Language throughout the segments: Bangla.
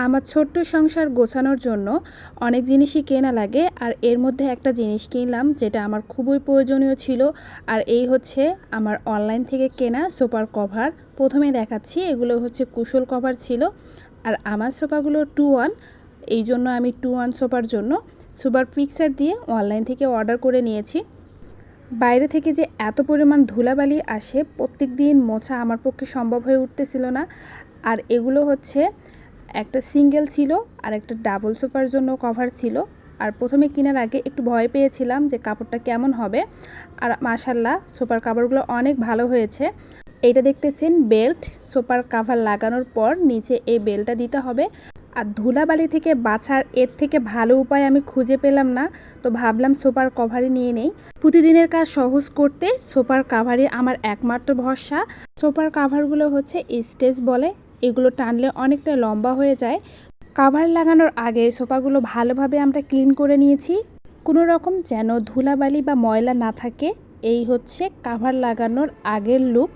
আমার ছোট্ট সংসার গোছানোর জন্য অনেক জিনিসই কেনা লাগে, আর এর মধ্যে একটা জিনিস কিনলাম যেটা আমার খুবই প্রয়োজনীয় ছিল। আর এই হচ্ছে আমার অনলাইন থেকে কেনা সোফার কভার। প্রথমে দেখাচ্ছি, এগুলো হচ্ছে কুশল কভার ছিল। আর আমার সোফাগুলো 2-1, এই জন্য আমি 2-1 সোফার জন্য সুপার পিকচার দিয়ে অনলাইন থেকে অর্ডার করে নিয়েছি। বাইরে থেকে যে এত পরিমাণ ধুলাবালি আসে, প্রত্যেক দিন মোছা আমার পক্ষে সম্ভব হয়ে উঠতেছিল না। আর এগুলো হচ্ছে একটা সিঙ্গেল ছিল আর একটা ডাবল সোফার জন্য কভার ছিল। আর প্রথমে কেনার আগে একটু ভয় পেয়েছিলাম যে কাপড়টা কেমন হবে, আর মাশাল্লাহ সোফার কাভারগুলো অনেক ভালো হয়েছে। এইটা দেখতেছেন বেল্ট, সোফার কাভার লাগানোর পর নিচে এই বেল্টটা দিতে হবে। আর ধুলাবালি থেকে বাঁচার এর থেকে ভালো উপায় আমি খুঁজে পেলাম না, তো ভাবলাম সোফার কভারই নিয়ে নেই। প্রতিদিনের কাজ সহজ করতে সোফার কাভারই আমার একমাত্র ভরসা। সোফার কাভারগুলো হচ্ছে স্টেজ বলে, এগুলো টানলে অনেকটা লম্বা হয়ে যায়। কাভার লাগানোর আগে সোফাগুলো ভালোভাবে আমরা ক্লিন করে নিয়েছি, কোনো রকম যেন ধুলাবালি বা ময়লা না থাকে। এই হচ্ছে কাভার লাগানোর আগের লুক।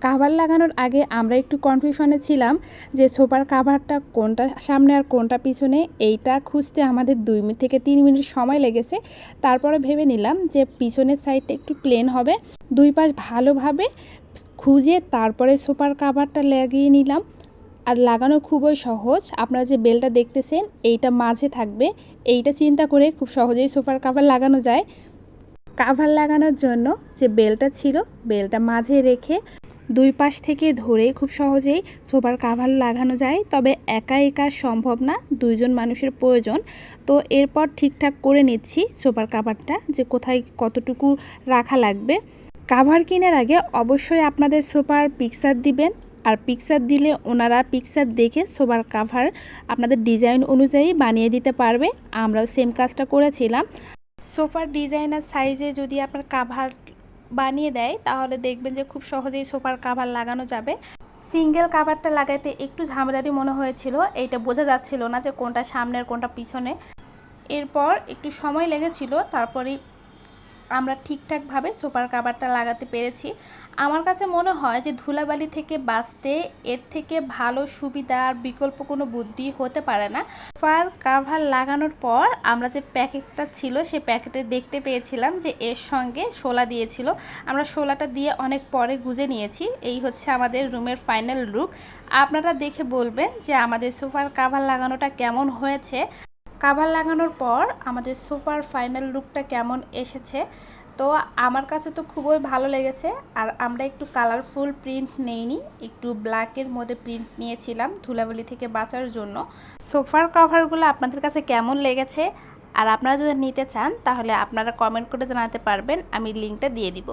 কাভার লাগানোর আগে আমরা একটু কনফিউশনে ছিলাম যে সোফার কাভারটা কোনটা সামনে আর কোনটা পিছনে, এইটা খুঁজতে আমাদের 2 থেকে 3 মিনিট সময় লেগেছে। তারপরে ভেবে নিলাম যে পিছনের সাইডটা একটু প্লেন হবে। 2 পাশ ভালোভাবে খুঁজে তারপরে সোফার কাভারটা লাগিয়ে নিলাম। আর লাগানো খুবই সহজ। আপনারা যে বেলটা দেখতেছেন এইটা মাঝে থাকবে, এইটা চিন্তা করে খুব সহজেই সোফার কাভার লাগানো যায়। কাভার লাগানোর জন্য যে বেলটা ছিল, বেলটা মাঝে রেখে 2 পাশ থেকে ধরে খুব সহজেই সোফার কাভার লাগানো যায়। তবে একা একা সম্ভব না, 2জন মানুষের প্রয়োজন। তো এরপর ঠিকঠাক করে নিচ্ছি সোফার কাভারটা যে কোথায় কতটুকু রাখা লাগবে। কাভার কেনার আগে অবশ্যই আপনাদের সোফার পিকচার দিবেন, আর পিকচার দিলে ওনারা পিকচার দেখে সোফার কাভার আপনাদের ডিজাইন অনুযায়ী বানিয়ে দিতে পারবে। আমরাও সেম কাজটা করেছিলাম। সোফার ডিজাইনার সাইজে যদি আপনার কাভার বানিয়ে দেয় তাহলে দেখবেন যে খুব সহজেই সোফার কাভার লাগানো যাবে। সিঙ্গেল কাভারটা লাগাতে একটু ঝামেলারই মনে হয়েছিল, এইটা বোঝা যাচ্ছিল না যে কোনটা সামনের কোনটা পিছনে। এরপর একটু সময় লেগেছিল, তারপরেই আমরা ঠিকঠাকভাবে সোফার কাভারটা লাগাতে পেরেছি। আমার কাছে মনে হয় যে ধুলাবালি থেকে বাঁচতে এর থেকে ভালো সুবিধা আর বিকল্প কোনো বুদ্ধি হতে পারে না। সোফার কাভার লাগানোর পর আমরা যে প্যাকেটটা ছিল সেই প্যাকেটে দেখতে পেয়েছিলাম যে এর সঙ্গে শোলা দিয়েছিল। আমরা শোলাটা দিয়ে অনেক পরে গুজে নিয়েছি। এই হচ্ছে আমাদের রুমের ফাইনাল লুক। আপনারা দেখে বলবেন যে আমাদের সোফার কাভার লাগানোটা কেমন হয়েছে। কাভার লাগানোর পর আমাদের সোফার ফাইনাল লুকটা কেমন এসেছে, তো আমার কাছে তো খুবই ভালো লেগেছে। আর আমরা একটু কালারফুল প্রিন্ট নেইনি, একটু ব্ল্যাকের মধ্যে প্রিন্ট নিয়েছিলাম ধুলাবালি থেকে বাঁচার জন্য। সোফার কভারগুলো আপনাদের কাছে কেমন লেগেছে, আর আপনারা যদি নিতে চান তাহলে আপনারা কমেন্ট করে জানাতে পারবেন, আমি লিঙ্কটা দিয়ে দিব।